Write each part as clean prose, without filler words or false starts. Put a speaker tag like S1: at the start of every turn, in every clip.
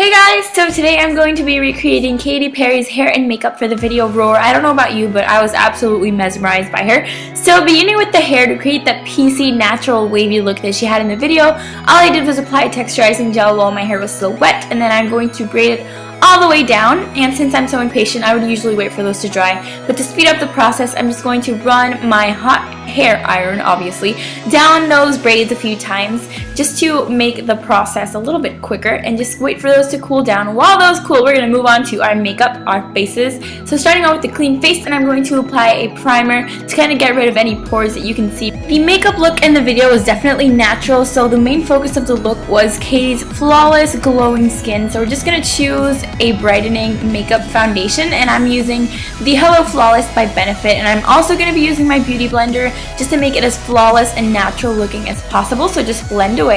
S1: Hey guys, so today I'm going to be recreating Katy Perry's hair and makeup for the video Roar. I don't know about you, but I was absolutely mesmerized by her. So beginning with the hair, to create that PC natural wavy look that she had in the video, all I did was apply texturizing gel while my hair was still wet, and then I'm going to braid it all the way down. And since I'm so impatient, I would usually wait for those to dry, but to speed up the process, I'm just going to run my hot hair iron, obviously, down those braids a few times just to make the process a little bit quicker, and just wait for those to cool down. While those cool, we're going to move on to our makeup, our faces. So starting out with the clean face, and I'm going to apply a primer to kind of get rid of any pores that you can see. The makeup look in the video was definitely natural, so the main focus of the look was Katy's flawless glowing skin. So we're just going to choose a brightening makeup foundation, and I'm using the Hello Flawless by Benefit, and I'm also going to be using my beauty blender just to make it as flawless and natural looking as possible, so just blend away.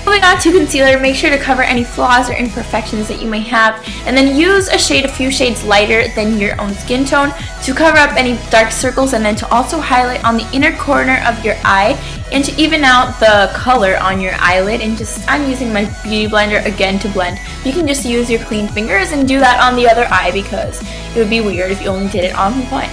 S1: Moving on to concealer, make sure to cover any flaws or imperfections that you may have, and then use a few shades lighter than your own skin tone to cover up any dark circles, and then to also highlight on the inner corner of your eye and to even out the color on your eyelid. And I'm using my beauty blender again to blend. You can just use your clean fingers and do that on the other eye, because it would be weird if you only did it on one.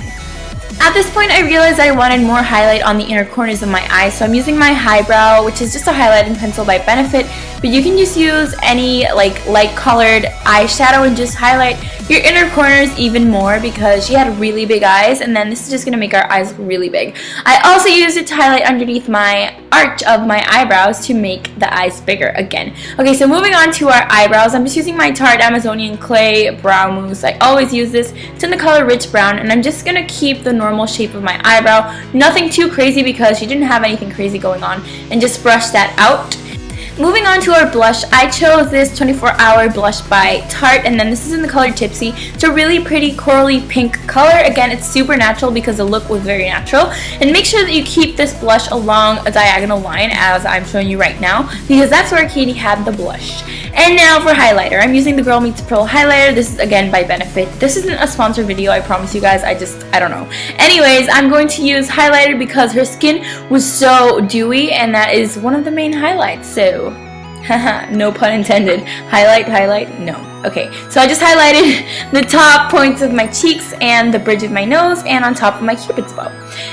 S1: At this point, I realized I wanted more highlight on the inner corners of my eyes, so I'm using my highbrow, which is just a highlighting pencil by Benefit, but you can just use any light colored eyeshadow and just highlight your inner corners even more, because she had really big eyes, and then this is just going to make our eyes look really big. I also used it to highlight underneath my arch of my eyebrows to make the eyes bigger again. Okay, so moving on to our eyebrows, I'm just using my Tarte Amazonian Clay Brow Mousse. I always use this. It's in the color Rich Brown, and I'm just going to keep the normal shape of my eyebrow. Nothing too crazy, because she didn't have anything crazy going on, and just brush that out. Moving on to our blush, I chose this 24-hour blush by Tarte, and then this is in the color Tipsy. It's a really pretty corally pink color. Again, it's super natural because the look was very natural. And make sure that you keep this blush along a diagonal line, as I'm showing you right now, because that's where Katy had the blush. And now for highlighter, I'm using the Girl Meets Pearl highlighter. This is again by Benefit. This isn't a sponsored video, I promise you guys. I don't know. Anyways, I'm going to use highlighter because her skin was so dewy, and that is one of the main highlights. So haha, no pun intended. Highlight, no. Okay, so I just highlighted the top points of my cheeks and the bridge of my nose and on top of my cupid's bow.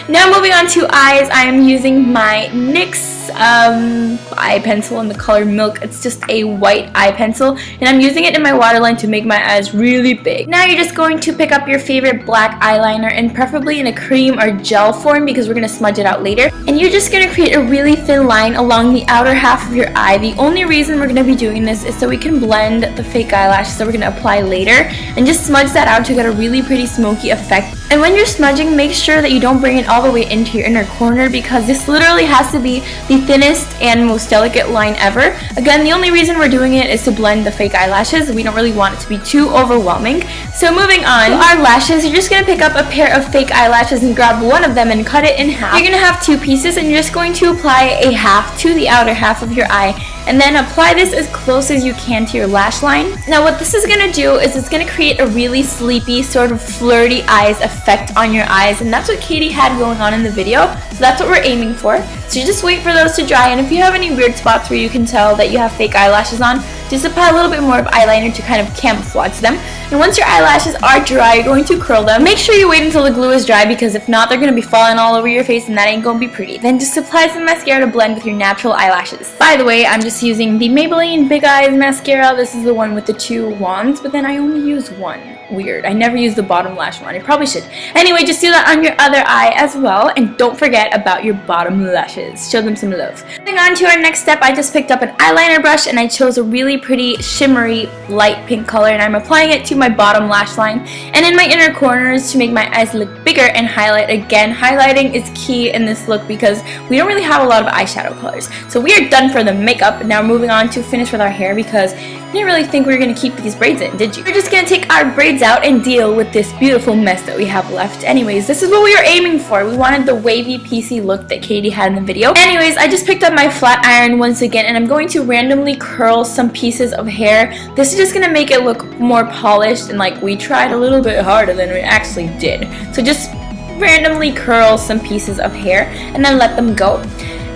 S1: Now moving on to eyes, I am using my NYX eye pencil in the color Milk. It's just a white eye pencil, and I'm using it in my waterline to make my eyes really big. Now you're just going to pick up your favorite black eyeliner, and preferably in a cream or gel form, because we're going to smudge it out later. And you're just going to create a really thin line along the outer half of your eye. The only reason we're going to be doing this is so we can blend the fake eyelashes that we're going to apply later, and just smudge that out to get a really pretty smoky effect. And when you're smudging, make sure that you don't bring it all the way into your inner corner, because this literally has to be the thinnest and most delicate line ever. Again, the only reason we're doing it is to blend the fake eyelashes. We don't really want it to be too overwhelming. So moving on to our lashes, you're just going to pick up a pair of fake eyelashes and grab one of them and cut it in half. You're going to have two pieces, and you're just going to apply a half to the outer half of your eye, and then apply this as close as you can to your lash line. Now what this is going to do is it's going to create a really sleepy, sort of flirty eyes effect on your eyes, and that's what Katy had going on in the video, so that's what we're aiming for. So you just wait for those to dry, and if you have any weird spots where you can tell that you have fake eyelashes on, just apply a little bit more of eyeliner to kind of camouflage them. And once your eyelashes are dry, you're going to curl them. Make sure you wait until the glue is dry, because if not, they're going to be falling all over your face, and that ain't going to be pretty. Then just apply some mascara to blend with your natural eyelashes. By the way, I'm just using the Maybelline Big Eyes mascara. This is the one with the two wands, but then I only use one. Weird. I never use the bottom lash one. I probably should. Anyway, just do that on your other eye as well, and don't forget about your bottom lashes. Show them some love. Moving on to our next step, I just picked up an eyeliner brush, and I chose a really pretty shimmery light pink color, and I'm applying it to my bottom lash line and in my inner corners to make my eyes look bigger and highlight. Again, highlighting is key in this look because we don't really have a lot of eyeshadow colors. So we are done for the makeup. Now moving on to finish with our hair, because you didn't really think we were going to keep these braids in, did you? We're just going to take our braids out and deal with this beautiful mess that we have left. Anyways, this is what we were aiming for. We wanted the wavy PC look that Katy had in the video. Anyways, I just picked up my flat iron once again, and I'm going to randomly curl some pieces of hair. This is just going to make it look more polished, and like we tried a little bit harder than we actually did. So just randomly curl some pieces of hair and then let them go.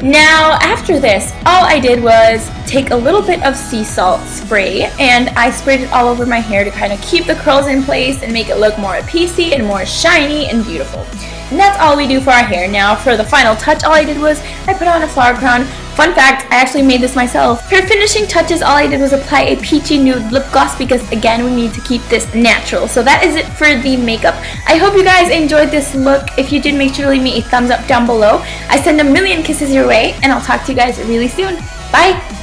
S1: Now, after this, all I did was take a little bit of sea salt spray and I sprayed it all over my hair to kind of keep the curls in place and make it look more piecey and more shiny and beautiful. And that's all we do for our hair. Now, for the final touch, all I did was I put on a flower crown. Fun fact, I actually made this myself. For finishing touches, all I did was apply a peachy nude lip gloss because, again, we need to keep this natural. So that is it for the makeup. I hope you guys enjoyed this look. If you did, make sure to leave me a thumbs up down below. I send a million kisses your way, and I'll talk to you guys really soon. Bye!